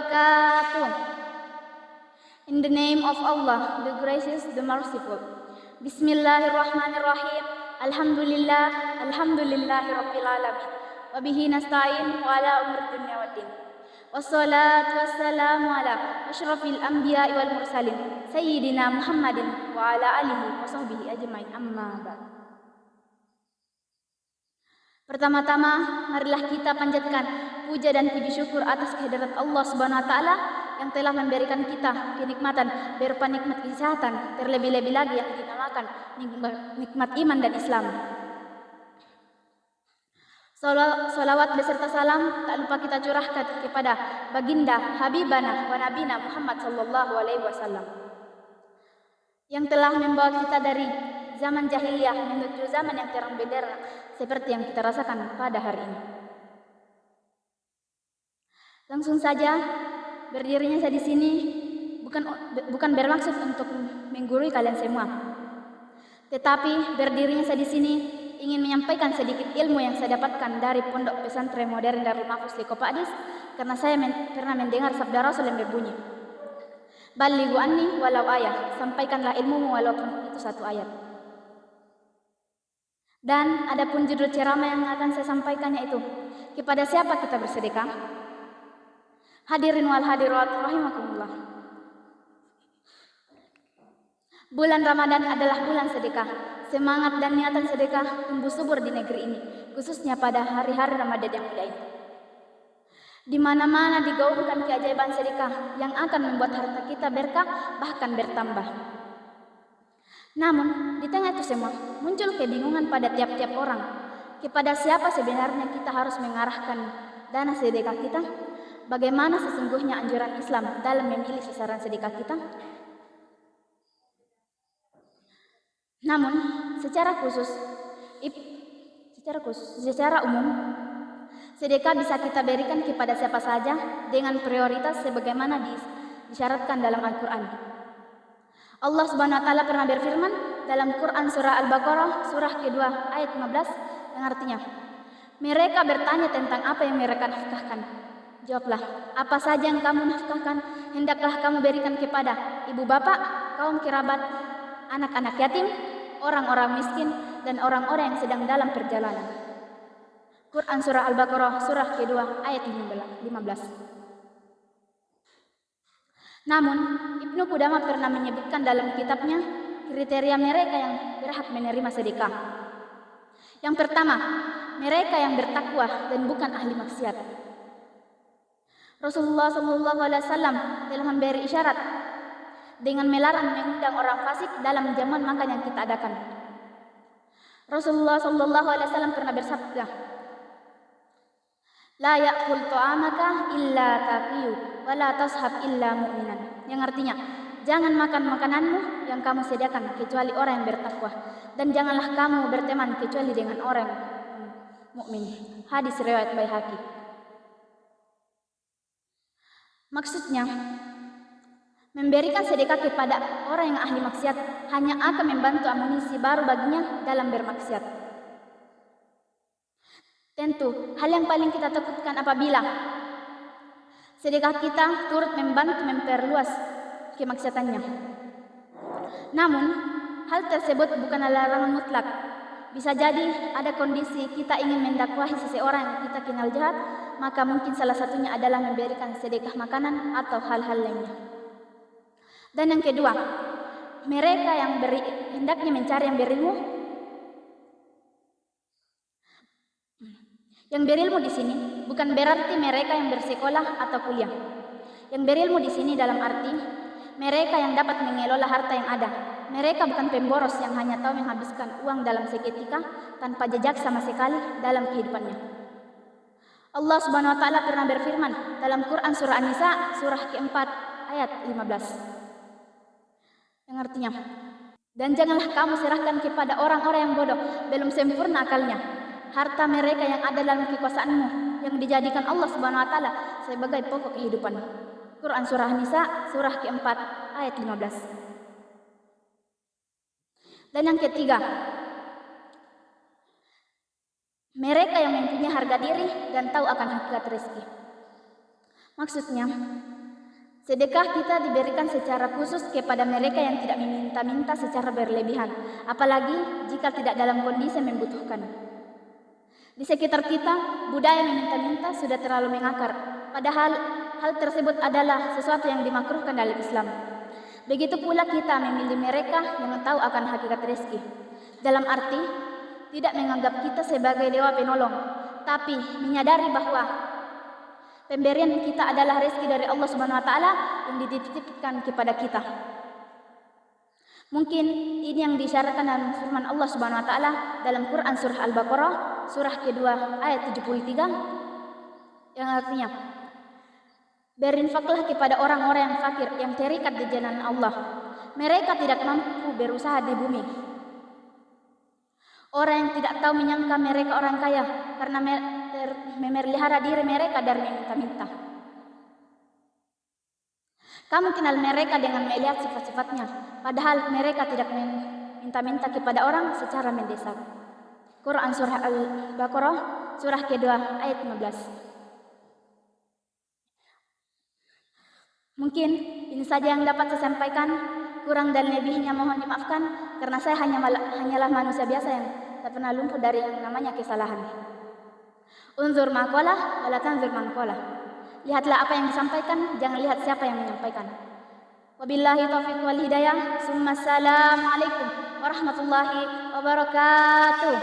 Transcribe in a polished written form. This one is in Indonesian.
wabarakatuh. In the name of Allah, the gracious, the merciful. Bismillahirrahmanirrahim. Alhamdulillah, alhamdulillahi rabbil alamin. Wa bihi nasta'in wa ala umur dunya waddin. Wassalatu wassalamu ala asyrafil anbiya'i wal mursalin sayyidina Muhammadin wa ala alihi wa sahbihi ajmain, amma ba'd. Pertama-tama, marilah kita panjatkan puja dan puji syukur atas kehadirat Allah Subhanahu wa taala yang telah memberikan kita kenikmatan berupa nikmat kesehatan, terlebih-lebih lagi yang dinamakan nikmat iman dan Islam. Salawat beserta salam tak lupa kita curahkan kepada baginda Habibana wa Nabina Muhammad sallallahu alaihi wasallam yang telah membawa kita dari zaman jahiliyah menuju zaman yang terang benderang seperti yang kita rasakan pada hari ini. Langsung saja, berdirinya saya di sini bukan bermaksud untuk menggurui kalian semua, tetapi berdirinya saya di sini ingin menyampaikan sedikit ilmu yang saya dapatkan dari Pondok Pesantren Modern Darul Mahfuz Likopakdis, karena saya pernah mendengar sabda Rasul yang berbunyi, "Balighu anni walau ayat," sampaikanlah ilmumu walaupun itu satu ayat. Dan adapun judul ceramah yang akan saya sampaikannya itu, kepada siapa kita bersedekah? Hadirin wal hadirat rahimakumullah. Bulan Ramadan adalah bulan sedekah. Semangat dan niatan sedekah tumbuh subur di negeri ini, khususnya pada hari-hari Ramadan yang mulia ini. Di mana-mana digaungkan keajaiban sedekah yang akan membuat harta kita berkah, bahkan bertambah. Namun, di tengah itu semua, muncul kebingungan pada tiap-tiap orang. Kepada siapa sebenarnya kita harus mengarahkan dana sedekah kita? Bagaimana sesungguhnya anjuran Islam dalam memilih sasaran sedekah kita? Namun, secara umum, sedekah bisa kita berikan kepada siapa saja dengan prioritas sebagaimana disyaratkan dalam Al-Quran. Allah Subhanahu wa taala pernah berfirman dalam Quran surah Al-Baqarah surah kedua ayat 15 yang artinya, mereka bertanya tentang apa yang mereka nafkahkan. Jawablah, apa saja yang kamu nafkahkan hendaklah kamu berikan kepada ibu bapak, kaum kerabat, anak-anak yatim, orang-orang miskin, dan orang-orang yang sedang dalam perjalanan. Quran surah Al-Baqarah surah kedua ayat 15. Namun, Ibnu Qudamah pernah menyebutkan dalam kitabnya kriteria mereka yang berhak menerima sedekah. Yang pertama, mereka yang bertakwa dan bukan ahli maksiat. Rasulullah SAW telah memberi isyarat dengan melarang mengundang orang fasik dalam jamuan makan yang kita adakan. Rasulullah SAW pernah bersabda, "La ya'kul ta'amaka illa taqiyu wa la tashab illa mu'minan." Yang artinya, jangan makan makananmu yang kamu sediakan kecuali orang yang bertakwa, dan janganlah kamu berteman kecuali dengan orang mukmin. Hadis riwayat Baihaqi. Maksudnya, memberikan sedekah kepada orang yang ahli maksiat hanya akan membantu amunisi baru baginya dalam bermaksiat. Tentu, hal yang paling kita takutkan apabila sedekah kita turut membantu memperluas kemaksiatannya. Namun, hal tersebut bukanlah larangan mutlak. Bisa jadi ada kondisi kita ingin mendakwahi seseorang yang kita kenal jahat, maka mungkin salah satunya adalah memberikan sedekah makanan atau hal-hal lainnya. Dan yang kedua, mereka yang hendaknya mencari yang berilmu. Yang berilmu di sini bukan berarti mereka yang bersekolah atau kuliah. Yang berilmu di sini dalam arti mereka yang dapat mengelola harta yang ada. Mereka bukan pemboros yang hanya tahu menghabiskan uang dalam seketika tanpa jejak sama sekali dalam kehidupannya. Allah Subhanahu wa taala pernah berfirman dalam Quran surah An-Nisa surah keempat ayat 15. Yang artinya, dan janganlah kamu serahkan kepada orang-orang yang bodoh, belum sempurna akalnya, harta mereka yang ada dalam kekuasaanmu, yang dijadikan Allah Subhanahu wa taala sebagai pokok kehidupan. Quran surah An-Nisa surah keempat ayat 15. Dan yang ketiga, mereka yang mempunyai harga diri dan tahu akan hakikat rezeki. Maksudnya, Sedekah kita diberikan secara khusus kepada mereka yang tidak meminta-minta secara berlebihan, apalagi jika tidak dalam kondisi membutuhkan. Di sekitar kita, budaya meminta-minta sudah terlalu mengakar, padahal hal tersebut adalah sesuatu yang dimakruhkan dalam Islam. Begitu pula kita memilih mereka yang tahu akan hakikat rezeki. Dalam arti, tidak menganggap kita sebagai dewa penolong, tapi menyadari bahwa pemberian kita adalah rezeki dari Allah Subhanahu wa taala yang dititipkan kepada kita. Mungkin ini yang disyaratkan dalam firman Allah Subhanahu wa taala dalam Quran surah Al-Baqarah surah kedua ayat 73 yang artinya, berinfaklah kepada orang-orang yang fakir yang terikat di jalan Allah. Mereka tidak mampu berusaha di bumi. Orang yang tidak tahu menyangka mereka orang kaya karena memelihara diri mereka dari meminta-minta. Kamu kenal mereka dengan melihat sifat-sifatnya, padahal mereka tidak meminta-minta kepada orang secara mendesak. Quran surah Al-Baqarah surah kedua ayat 15. Mungkin ini saja yang dapat saya sampaikan. Kurang dan lebihnya mohon dimaafkan karena saya hanyalah manusia biasa yang tak pernah lumpuh dari yang namanya kesalahan. Unzur maqalah wala tanzur man qalah. Lihatlah apa yang disampaikan, jangan lihat siapa yang menyampaikan. Wabillahi taufiq wal hidayah. Assalamualaikum warahmatullahi wabarakatuh.